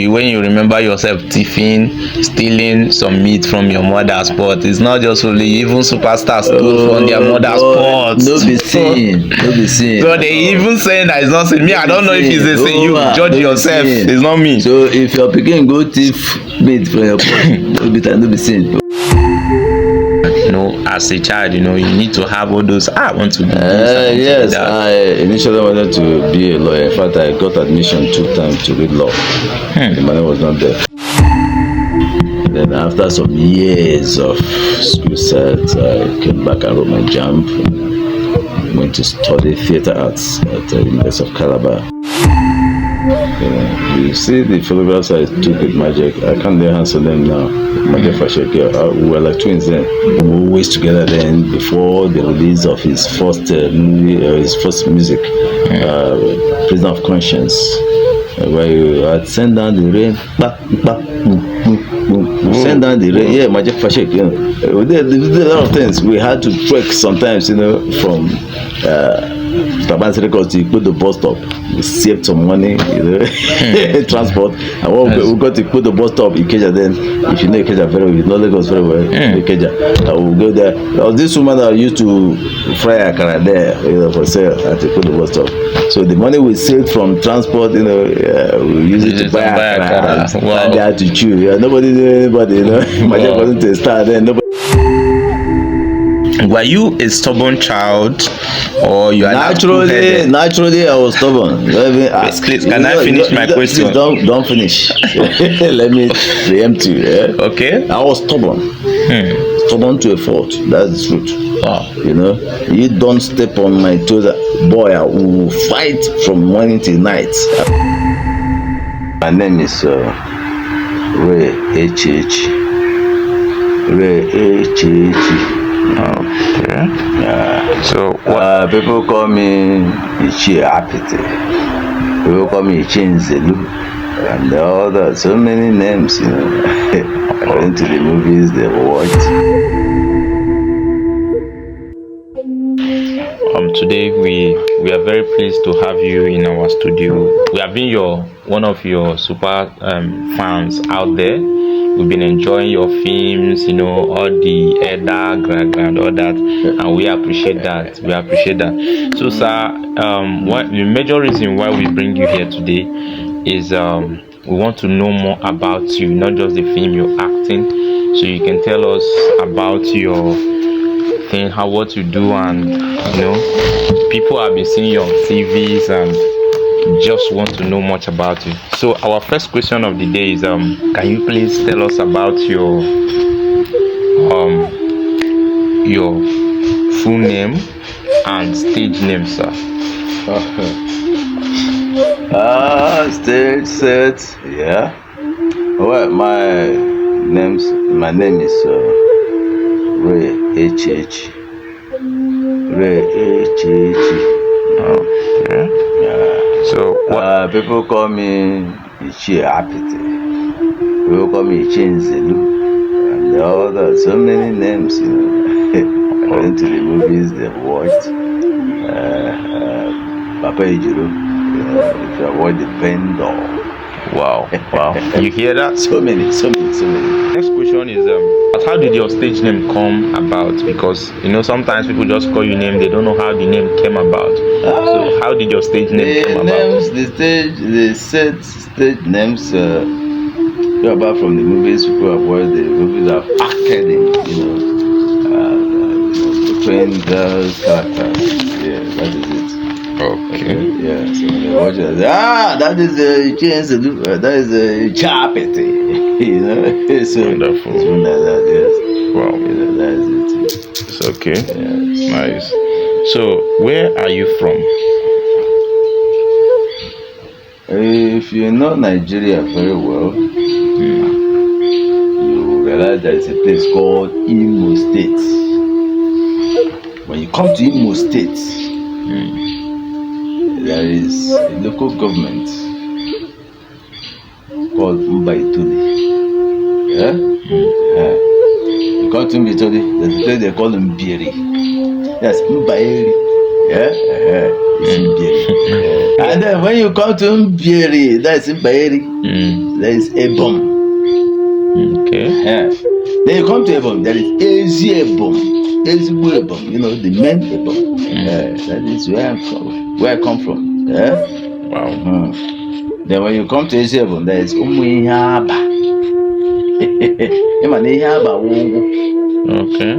when you remember yourself thieving, stealing some meat from your mother's pot, it's not just only, even superstars stole from their mother's pot. No be seen, no be seen. So they even saying that it's not sin. Me, I don't know if it's a sin. You judge yourself. It's not me. So if your pikin go thief meat from your pot, no be sin. You know, as a child, you know, you need to have all those. I want to do this. Yes, I initially wanted to be a lawyer. In fact, I got admission 2 times to read law. The money was not there. Then after some years of school set, I came back and wrote my JAMB. Went to study theatre arts at the University of Calabar. You see the photographs I took with Magic. I can't lay hands on them now. Magic Fashek, we were like twins then. We were always together then before the release of his first movie, his first music, Prisoner of Conscience, where you had Send Down the Rain, Send Down the Rain. Yeah, Magic Fashek. You know, we did a lot of things. We had to trek sometimes, you know, from Tabansi Records to put the bus stop. We saved some money, you know, transport. And we got to put the bus stop in Ikeja then. If you know Ikeja very well, you know Lagos very well, Ikeja. We'll go there. There was this woman that used to fry akara there, you know, for sale at the bus stop. So the money we saved from transport, you know, we use it to buy akara. Wow. And they had to chew. Yeah, nobody knew anybody, you know. Magic wasn't a star then. Nobody. Were you a stubborn child, or you are naturally I was stubborn? Please, can I finish my question? Don't finish. Let me preempt you. Yeah? Okay. I was stubborn. Stubborn to a fault. That's the truth. Wow. You know, you don't step on my toes, boy. I will fight from morning till night. My name is Ray Echechi. Ray Echechi. Okay. So people call me Ichi Apite. People call me Ichi Nzelu, and all that. So many names, you know, according to the movies they've watched. Today we are very pleased to have you in our studio. We have been one of your super fans out there. We've been enjoying your films, you know, all the Edda, and all that, and we appreciate that. We appreciate that. So, sir, the major reason why we bring you here today is we want to know more about you, not just the film you're acting. So you can tell us about your thing, what you do, and you know, people have been seeing you on TVs and just want to know much about you. So our first question of the day is can you please tell us about your full name and stage name, sir? Stage set, yeah. Well, my name is Ray Echechi. Ray Echechi. Okay. Yeah. So people call me Ichi Apite. People call me Ichi Nzelu, and all that. So many names, you know, according to the movies they've watched. Papa Ejiro, if you avoid the Pendor. Wow. You hear that? So many. Next question is how did your stage name come about? Because you know sometimes people just call you name, they don't know how the name came about. So how did your stage name come about? The stage names go about from the movies. People have watched the movies I've acted in, you know, portraying girls characters. Yeah, that is it. Okay. Yeah, so when they watch it, that is that is a Chapete. You know, it's wonderful. It's like that, yes. Wow. You know, that is it. It's okay. Yes. Nice. So where are you from? If you know Nigeria very well, you realize there is a place called Imo State. When you come to Imo State, there is a local government called Mbaitoli. Yeah? You come to Mbaitoli, there's a place they call Mbiri. Yes, Mbairi. Yeah? It's Mbieri. And then when you come to Mbieri, that's in Bayeri. There is Ebom. Okay. Then you come to Ebom, there is Ezi Ebom. Ezigbo Ebom, you know, the main Ebom. That is where I come from. Wow. Then when you come to Ezi Ebom, there is Umuihaba. Ihaba Wogo. Okay.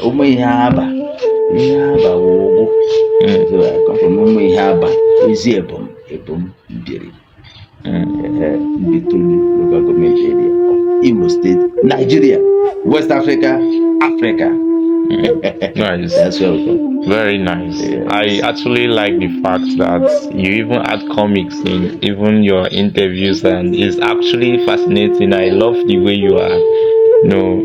Umuihaba. Ihaba Wogo. So I come from Umuihaba. Ezi Ebom. Ebom Mbieri. Mbitoli local government area, Imo State, Nigeria, West Africa, Africa. Nice. That's where we come. Very nice. Yes. I actually like the fact that you even add comics in even your interviews, and it's actually fascinating. I love the way you are,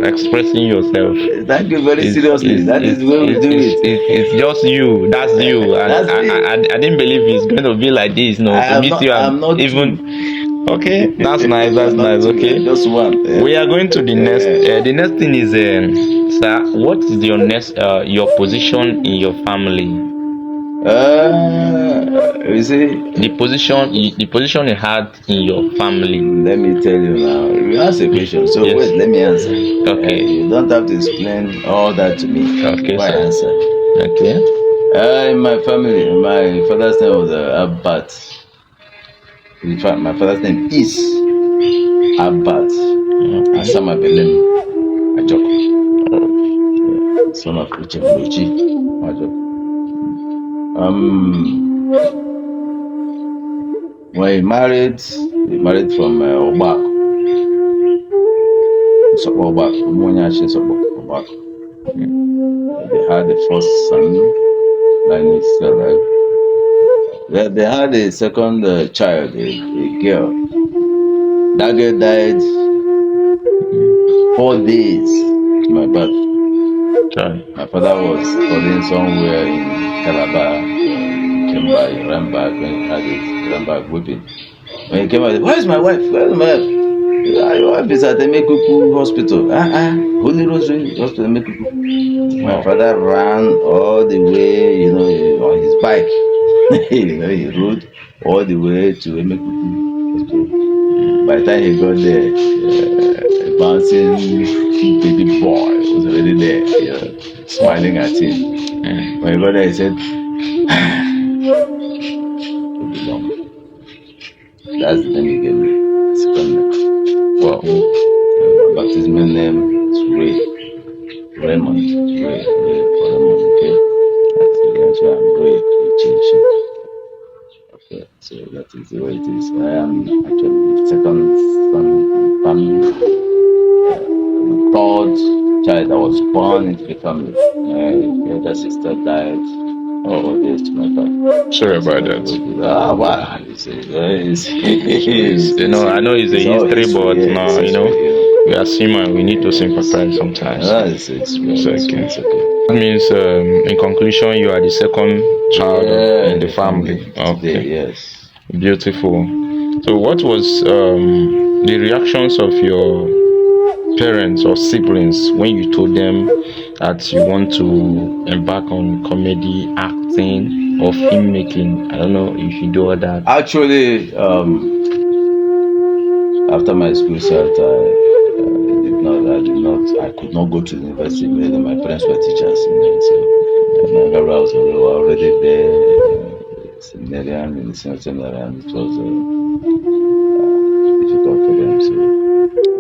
expressing yourself. Thank you very seriously. That is the way we do it. It's just you. That's you. And I didn't believe it's going to be like this. No, to meet you, I'm not even. Too. Okay, that's nice. That's nice. Okay, just one. We are going to the next. The next thing is, sir, what is your next your position in your family? You see, the position you had in your family. Let me tell you now. You ask a question, so yes. Wait, let me answer. Okay. You don't have to explain all that to me. Okay, before I answer. Okay. In my family, my father's name was Abbat. In fact, my father's name is Abbat Asama Belem Ajok. Son of Richard Luchi Ajok. When he married from Obak. So Obak, Munyashi Obak. They had the first son, like alive. They had a second child, a girl. That girl died 4 days to my birth. My father was studying somewhere in Calabar. Came by, ran back when he had it, ran back weeping. When he came out, where's my wife? Where's my wife? Your wife is at Emekuku Hospital. Holy Rosary Hospital, Emekuku. My father ran all the way, on his bike. He rode all the way to Emekuku Hospital. By the time he got there, a bouncing baby boy was already there, smiling at him. When he got there, he said, that's the name he gave me. Second name. Wow. My baptismal name is Raymond. Ray for Raymond. Okay. That's why I'm Ray. Okay. So that is the way it is. I am actually the second son in the family. The third child that was born into the family. My elder sister died. Days to my father. Sorry about that. Wow. I know it's a history, but we are human. We need to sympathize sometimes. It's okay. That means, in conclusion, you are the second child in the family. Okay. Yes. Beautiful. So, what was the reactions of your parents or siblings when you told them that you want to embark on comedy, acting, or filmmaking? I don't know if you do all that. Actually, after my school start, I could not go to the university. My parents were teachers, so my grandpa was already there, seminarian in the senior seminarian. It was difficult for them, so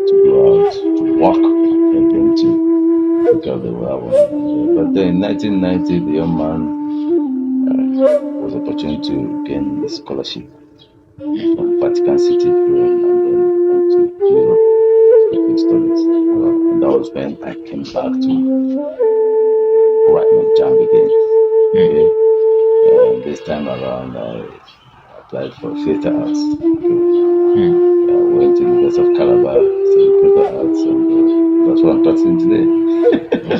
to go out to work and then to because they were but then in 1990, the young man was opportunity to gain a scholarship from Vatican City and then to Europe taking studies. And that was when I came back to write my jam again. Okay. This time around, I applied for theatre arts. Okay. I went to the University of Calabar, studied theatre arts, and that's what I'm practicing today.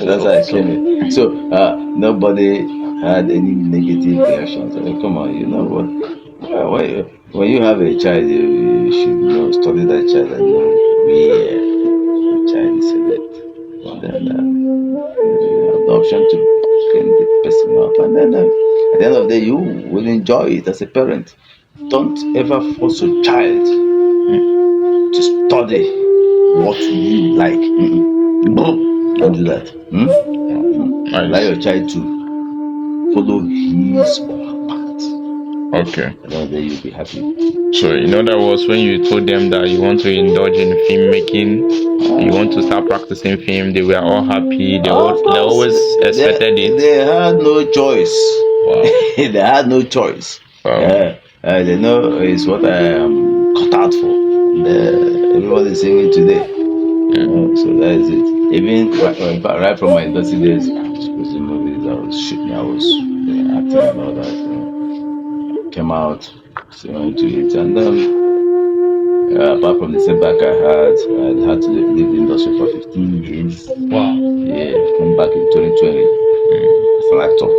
That's how I came in. So nobody had any negative reactions. Come on, you know what? When you have a child, you should study that child and know where the child is headed. And then you have the option to train the person up, and then At the end of the day, you will enjoy it as a parent. Don't ever force your child to study what you like. Don't do that. Allow your child to follow his or her path. Okay. And then you'll be happy. So in other words, when you told them that you want to indulge in filmmaking, you want to start practicing film, they were all happy. They always expected it. They had no choice. Wow. They had no choice. Wow. They know it's what I am cut out for. Everybody is saying it today. So that is it. Even right from my university days, I was producing movies, I was shooting, I was acting and all that. Came out, so into it, and apart from the setback I had to leave the industry for 15 years. Wow. Yeah, come back in 2020 as an actor.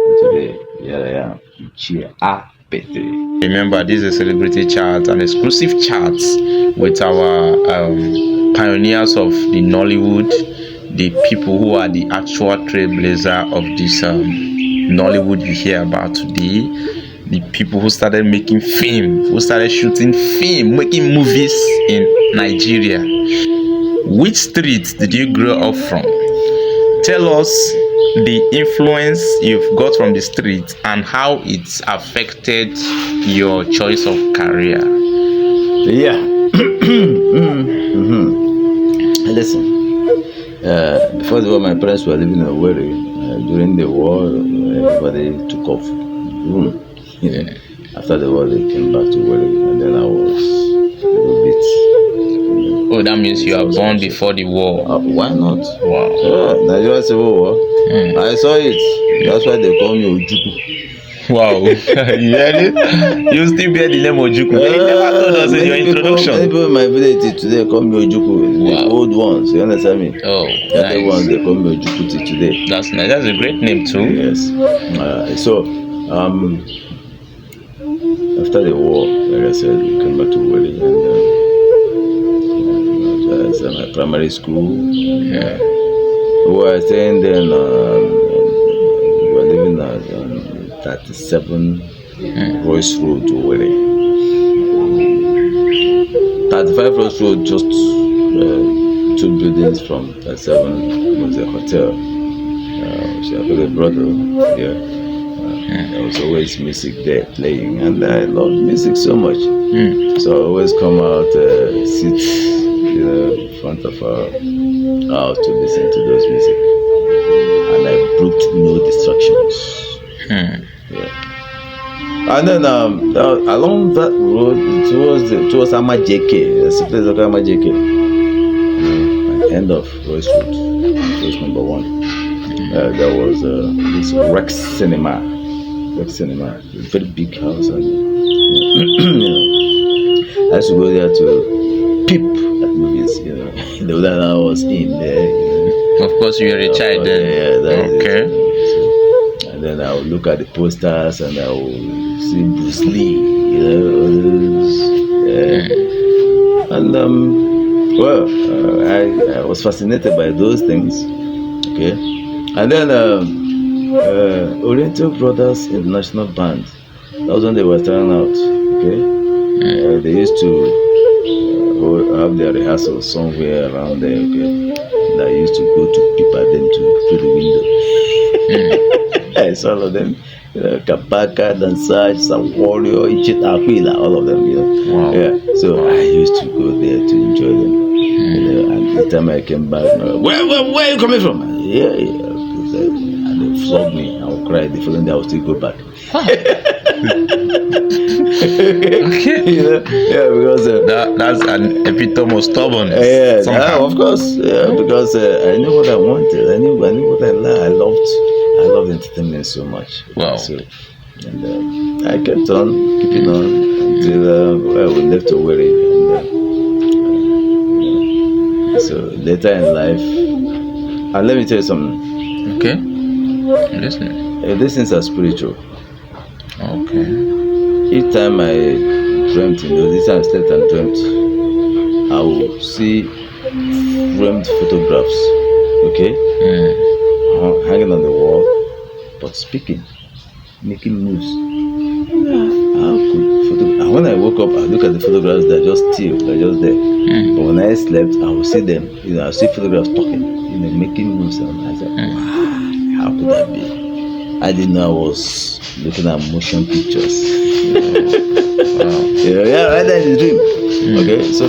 And today, here I am. Remember, this is a celebrity chat, an exclusive chat with our pioneers of the Nollywood, the people who are the actual trailblazer of this Nollywood you hear about today, the people who started making film, who started shooting film, making movies in Nigeria. Which street did you grow up from? Tell us the influence you've got from the street and how it's affected your choice of career. Yeah. Listen, before the war, my parents were living in Owerri. During the war, everybody took off. After the war, they came back to Owerri, and then I was a little bit. Oh, that means you are born before the war. Why not? Wow. Nigeria Civil War. I saw it. That's why they call me Ojuku. Wow. You heard it? You still bear the name Ojuku. They never told us in your introduction. Many people in my village today call me Ojuku. Wow. The old ones, you understand me? Oh, the nice. Ones, they call me Ojuku till today. That's nice. That's a great name too. Yes. After the war, like I said, we came back to Wally and I was at my primary school. Yeah. We were staying then. We were living at 37 Royce Road to Wally. 35 Royce Road, just 2 buildings from 37 was a hotel. So I got a brother here. There was always music there playing, and I loved music so much. So I always come out, sit, in front of our house to listen to those music, and I brooked no distractions. And then along that road towards Amajeke, there's a place called Amajeke, at the end of Royce Road, Royce number 1. There was this Rex Cinema, a very big house, and I used to go there to peep at movies. The one I was in there. Of course, you were a child then. Yeah, okay. So, and then I would look at the posters, and I would see Bruce Lee. And I was fascinated by those things. Okay, and then. Oriental Brothers International Band. That was when they were starting out. Okay, they used to have their rehearsals somewhere around there. Okay, and I used to go to peep at them through the window. I saw all of them. Kapaka, Dansaj, some Warrior, Ichit Aquila, all of them. Wow. Yeah. So I used to go there to enjoy them. And the time I came back, where are you coming from? Yeah. And they flogged me. I would cry. The following day I would still go back. Okay. Because that's an epitome of stubbornness. Of course. Because I knew what I wanted. I knew what I liked. I loved entertainment so much. Wow. So, and I kept on keeping on until we left Owerri. So later in life, and let me tell you something. Okay. I'm listening. These things are spiritual. Okay. Each time I dreamt, this time I slept and dreamt, I will see framed photographs, okay, hanging on the wall, but speaking. making moves. How could and when I woke up, I look at the photographs, they're just still, they're just there. But when I slept, I would see them, I see photographs talking, making moves. And I said, wow, how could that be? I didn't know I was looking at motion pictures. Wow. Yeah, right there in the dream. Okay, so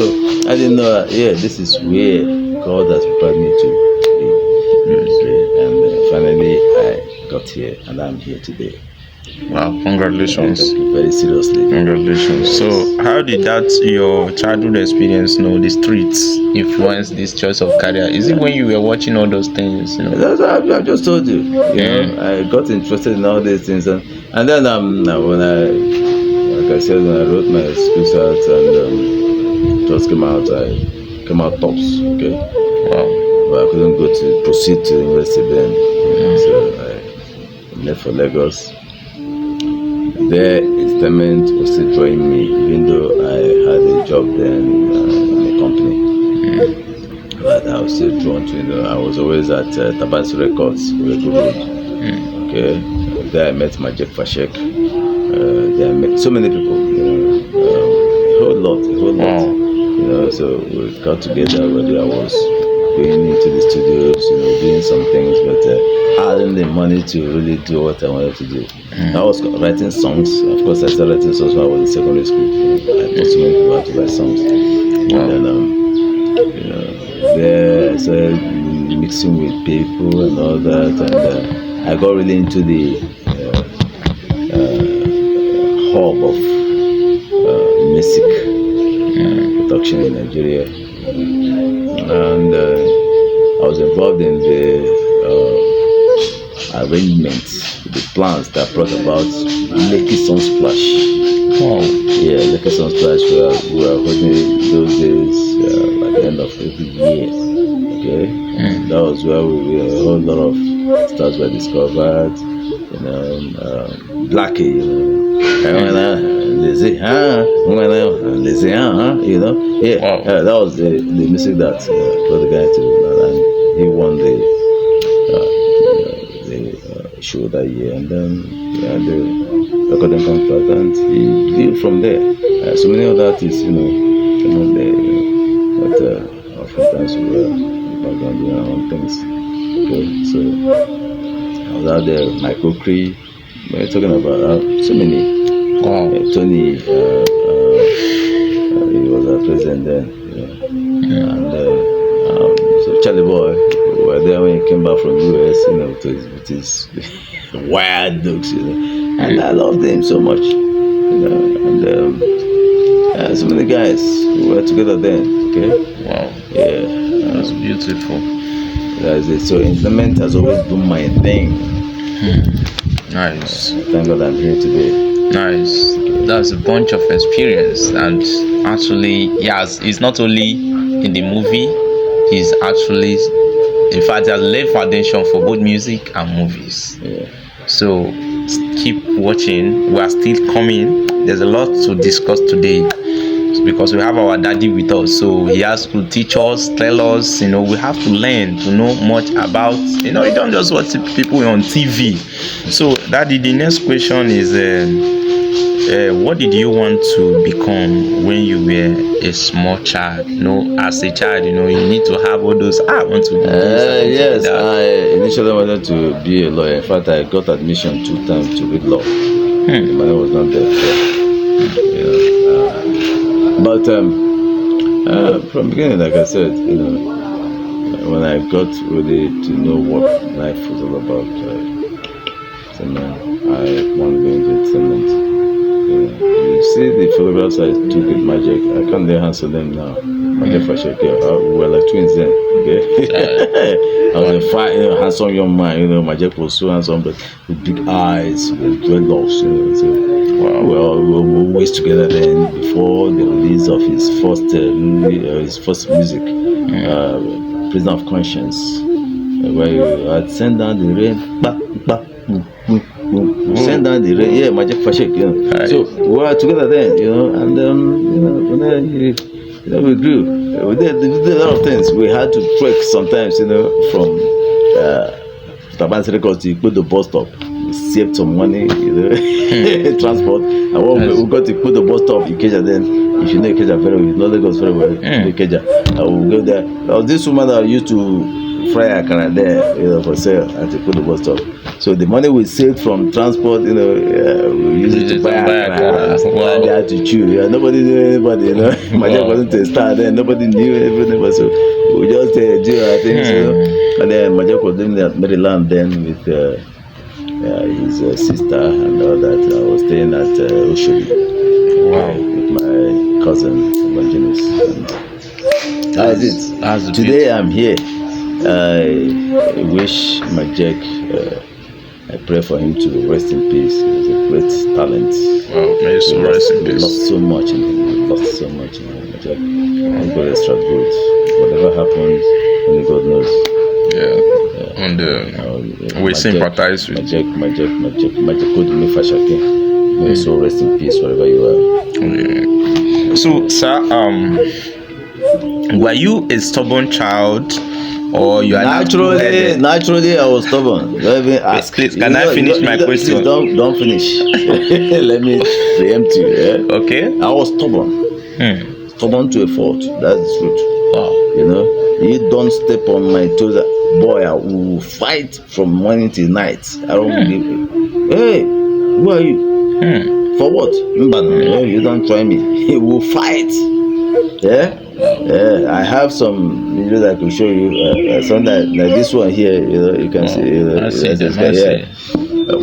I didn't know, this is where God has prepared me to be. And finally, I got here, and I'm here today. Wow, congratulations. Very seriously. Congratulations. So how did that your childhood experience, the streets influence this choice of career? Is it when you were watching all those things? That's what I just told you. I got interested in all these things, and then when like I said, when I wrote my school out and just came out tops. Okay. Wow. But I couldn't proceed to the university then. So I left for Lagos. There, entertainment was still drawing me, even though I had a job then in a company. But I was still drawn to I was always at Tabas Records, Okay, there I met Majek Fashek. There I met so many people, a whole lot. So we got together. Already I was going into the studios, doing some things, but having the money to really do what I wanted to do. I was writing songs. Of course, I started writing songs when I was in secondary school. I taught so many people how to write songs. And then, there I started mixing with people and all that, and I got really into the hub of music production in Nigeria. And I was involved in the arrangements, the plans that brought about Lekki Sunsplash. Yeah, Lekki Sunsplash we were holding those days at the end of every year. Okay, that was where a whole lot of stars were discovered. Blackie, that was the music that brought the guy to, and he won the show that year, and then the recording contract, and he grew from there. So many other artists, came out there, but oftentimes we were background doing our own things. Okay, so I was out there, Michael Cree, we're talking about so many. Wow. Tony, he was our president then, and so Charlie Boy, we were there when he came back from US, with his wild looks, and I loved him so much, and so many guys who were together then. Okay. Wow. Yeah, that's beautiful. That's it. So implement has always been my thing. Nice. Thank God I'm here today. Nice. That's a bunch of experience, and actually, yes, it's not only in the movie. He's actually, in fact, has laid foundation for both music and movies. Yeah. So keep watching. We are still coming. There's a lot to discuss today because we have our daddy with us. So he has to teach us, tell us. We have to learn to know much about. You don't just watch people on TV. So, Daddy, the next question is, what did you want to become when you were a small child? As a child, you need to have all those. I want to be this. Yes, I initially wanted to be a lawyer. In fact, I got admission 2 times to read law. The money was not there. But from the beginning, like I said, when I got ready to know what life was all about, I want to go into entertainment. You see the photographs I took with Majek. I can't lay hands on them now. Majek Fashek, we were like twins then. Okay, I was a fine, handsome young man. Majek was so handsome, but with big eyes, with dreadlocks. So we were always together then. Before the release of his first music, Prisoner of Conscience, where you had sent down the rain. Send down the rain, Majek Fashek, So we were together then, and we grew. We did a lot of things. We had to trek sometimes, from Tabas Records to the bus stop. we saved some money, transport. And when we got to put the bus stop in Ikeja, then if you know Ikeja very well, you know Lagos very well, Ikeja. We'll go there. There was this woman that used to fry akara there, for sale at the put the bus stop. So the money we saved from transport, we used it to buy akara. Wow. And they had to chew. Yeah, nobody knew anybody, My dad wasn't a star then. Nobody knew everything. So we just do our things, And then Majak was living at Maryland then with his sister and all that. I was staying at Oshodi. Wow. With my cousin, Evangelist. How is it? Today I'm here. I wish Majek, I pray for him to rest in peace. He's a great talent. Wow, may you rest in peace. We lost so much in him. Majek. God extra good. Whatever happens, only God knows. Yeah. And we sympathize with Majek could me fashake. May so rest in peace wherever you are. Yeah. So, sir, were you a stubborn child, or you are naturally I was stubborn? Please, can I finish my question? Please don't finish. Let me preempt you. Yeah? Okay. I was stubborn. Stubborn to a fault. That's the truth. Wow. You don't step on my toes. Boy, I will fight from morning till night. I don't believe it. Hey, who are you? For what? You don't try me. He will fight. Yeah? Yeah, I have some videos that I could show you. Some like this one here, you can see.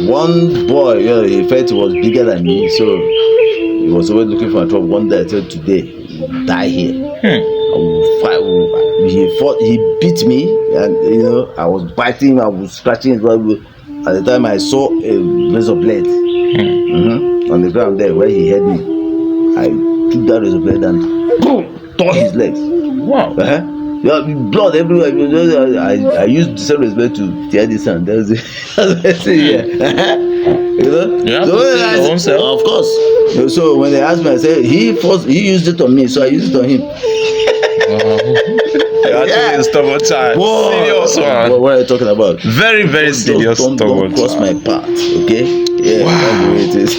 One boy, he felt he was bigger than me, so he was always looking for a trouble. One day I said, today, he will die here. I will fight. He beat me, and I was biting him, I was scratching his blood. At the time I saw a razor blade on the ground there where he hit me. I took that razor blade and boom, tore his legs. Wow. Blood everywhere. I used the same razor blade to tear this hand. That's what I say here. You have to see your own self. Of course. So when they asked me, I said he used it on me, so I used it on him. Actually, a stubborn child. Whoa. Serious one. What are you talking about? Very, very serious don't cross my path, okay? Yeah, wow. That's the way it is.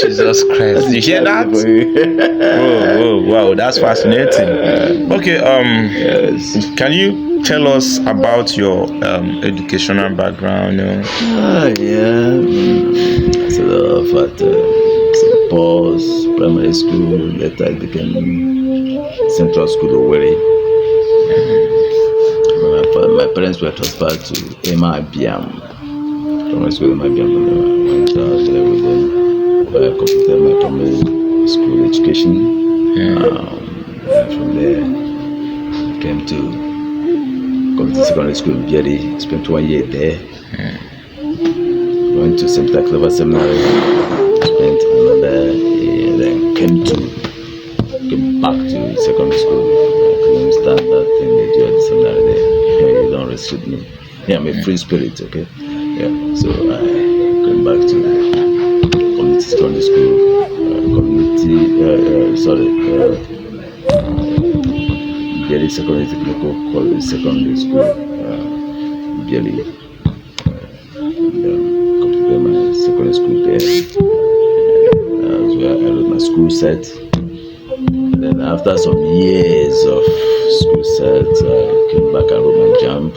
Jesus Christ. You hear that? Whoa, wow, that's fascinating. Okay, yes. Can you tell us about your educational background? Yeah. I started off at St. Paul's Primary School. Later I became Central School Owerri. My parents were transferred to Emma Abiam. Primary School Emma Abiam. I went there with them. I completed my primary school education. From there, I came to secondary school in Biari. Spent 1 year there. Went to St. Clever Seminary. Spent another year. Then came back to secondary school. I couldn't stand that thing they do at the seminary there. You don't restrict me. Yeah, I'm a free spirit, okay? Yeah, so I came back to community secondary school, Biari Secondary Technical College Secondary School, Biari. Completed my secondary school there. That's where I wrote my school set. And then after some years of school set, I came back and wrote my jump.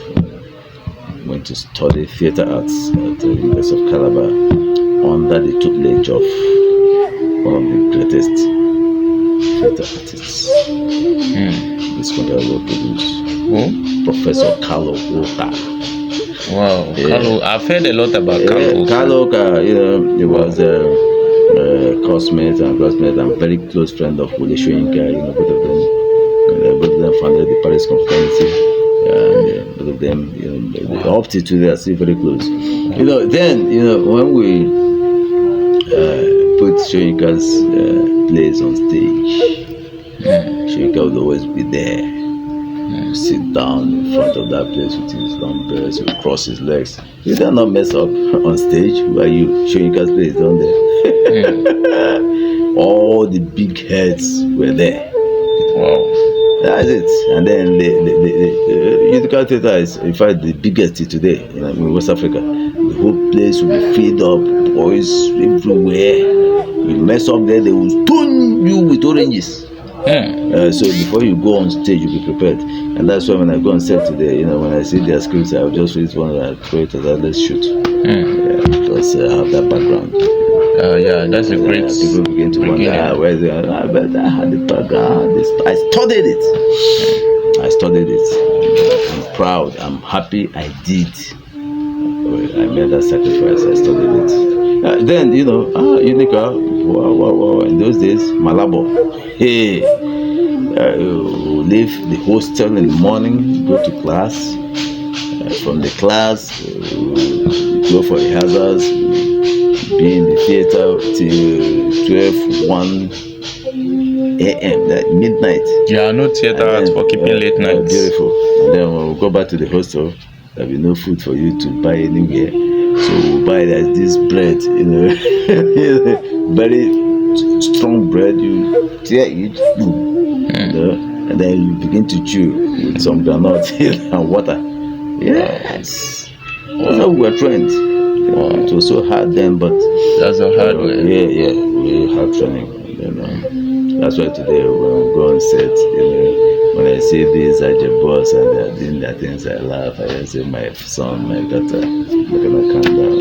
Went to study theatre arts at the University of Calabar under the tutelage of one of the greatest theatre artists this country will produce, Professor Carlo Oka. Wow, yeah. Carlo, I've heard a lot about Carlo. Carlo Oka, he was classmate and very close friend of Wole Soyinka. Both of them founded the Paris Confraternity. And both of them, up to today, are still very close. Then when we put Soyinka's plays on stage, Soyinka would always be there. Sit down in front of that place with his long beard, he would cross his legs. You dare not mess up on stage where you Soyinka's plays down there. All the big heads were there. Wow. that's it. And then the Utica Theatre is, in fact, the biggest today in West Africa. The whole place will be filled up, boys everywhere. You mess up there, they will stone you with oranges. So before you go on stage, you be prepared. And that's why when I go on set today, when I see their scripts, I'll just read one and I throw it at that, let's shoot. Because I have that background. Yeah, that's a great. People begin to wonder, where is it? But I had the background. I studied it. I studied it. I'm proud. I'm happy I did. I made that sacrifice. I studied it. Then, Unica, wow. In those days, Malabo. Hey, leave the hostel in the morning, go to class. From the class, go for rehearsals, be in the theater till 12, 1 a.m. That midnight. Yeah, no theater for keeping late nights. Beautiful. And then when we go back to the hostel, there'll be no food for you to buy anywhere. So we buy this bread, very strong bread. You tear it, and then you begin to chew with some granite and water. Yes, that's how we were trained. It was so hard then, but that's a hard way. Yeah, really hard training. That's why today when we go on set, when I see these at the boss and they're doing their things, I laugh. I just say, my son, my daughter, we're gonna calm down.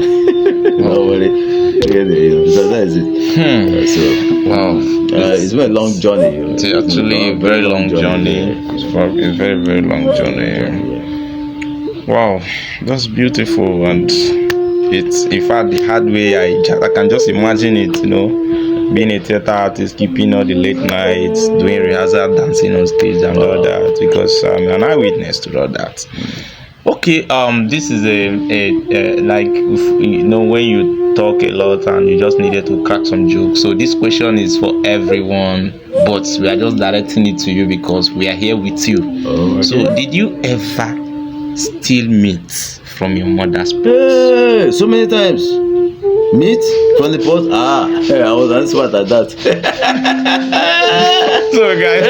Don't worry. So that is it. So wow, it's been a long journey. It's actually a very long journey. It's a very, very long journey. Wow, that's beautiful, and it's in fact the hard way. I can just imagine it, being a theater artist, keeping all the late nights, doing rehearsal, dancing on stage and all that, because I'm an eyewitness to all that. Okay, this is a like when you talk a lot and you just needed to crack some jokes. So this question is for everyone, but we are just directing it to you because we are here with you. Okay. So did you ever steal meat from your mother's pot? Hey, so many times. Meat from the pot? I was unsmart at that. So guys,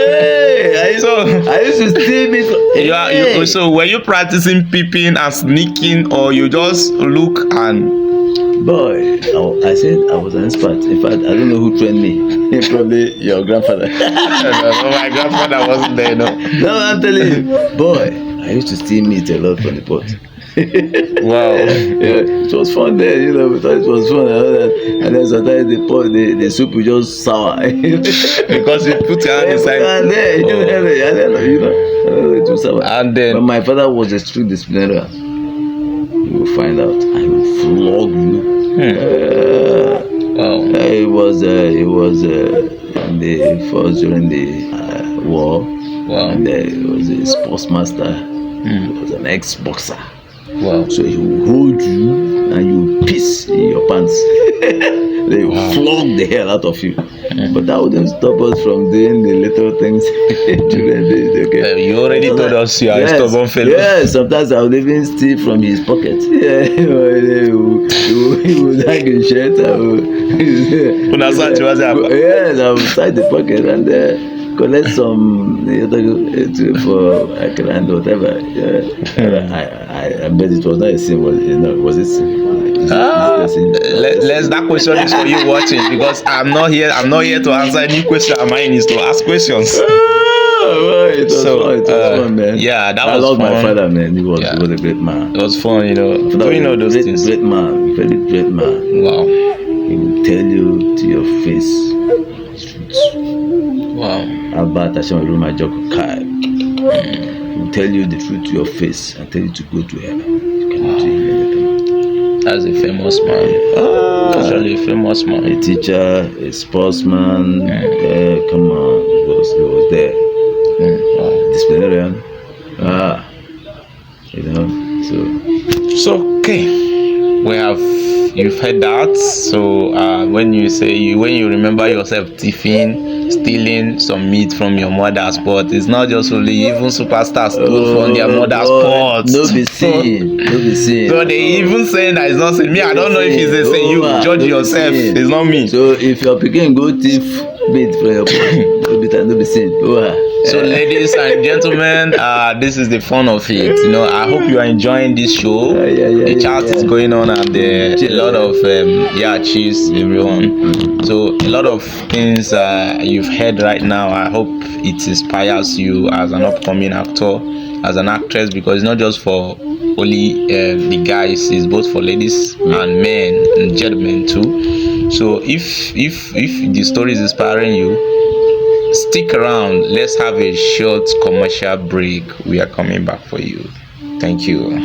I used to steal meat. So were you practicing peeping and sneaking, or you just look and? Boy, I said I was an expert. In fact, I don't know who trained me. Probably your grandfather. No, my grandfather wasn't there, no. No, I'm telling you. Boy, I used to steal meat a lot from the pot. Wow. It was fun there, we thought it was fun and then sometimes the soup will just sour. Because you put your hand inside. It was sour. And then but my father was a strict disciplinarian. You will find out. I will flog you. It was in the first during the war. Wow. And he was a sports master. He was an ex-boxer. Wow. So he will hold you and you will piss in your pants. They will flog the hell out of you. But that wouldn't stop us from doing the little things. Okay. You already told us you are a stubborn fellow. Yes, sometimes I would even steal from his pocket. Yeah, he would hang his shirt. Yes, I would tie the pocket and collect some for a client or whatever. I bet it was not a sin. Was it sin? That question is for you watching, because I'm not here to answer any question. Mine is to ask questions. It was fun, man. Yeah, I love my father, man. He was a great man. It was fun, doing all those things. Great man, very great man. Wow. He will tell you to your face. Wow. Albert Hashem Ruma Joko Kai. He will tell you the truth to your face and tell you to go to heaven. You cannot do anything. That's a famous man. Actually, a famous man. A teacher, a sportsman. Come on, he was there. Disciplinarian. So okay. You've heard that. So when you remember yourself stealing some meat from your mother's pot, it's not just only, even superstars stole from their mother's pot. No be seen. So they even saying that it's not saying me. I don't know if it's a saying. You judge yourself. It's not me. So if your pikin go thief meat from your pot, no be seen. So, ladies and gentlemen, this is the fun of it. You know, I hope you are enjoying this show. The chat is going on, and a lot of cheers, everyone. So, a lot of things you've heard right now. I hope it inspires you as an upcoming actor, as an actress, because it's not just for only the guys; it's both for ladies and men and gentlemen too. So, if the story is inspiring you, stick around. Let's have a short commercial break. We are coming back for you. Thank you.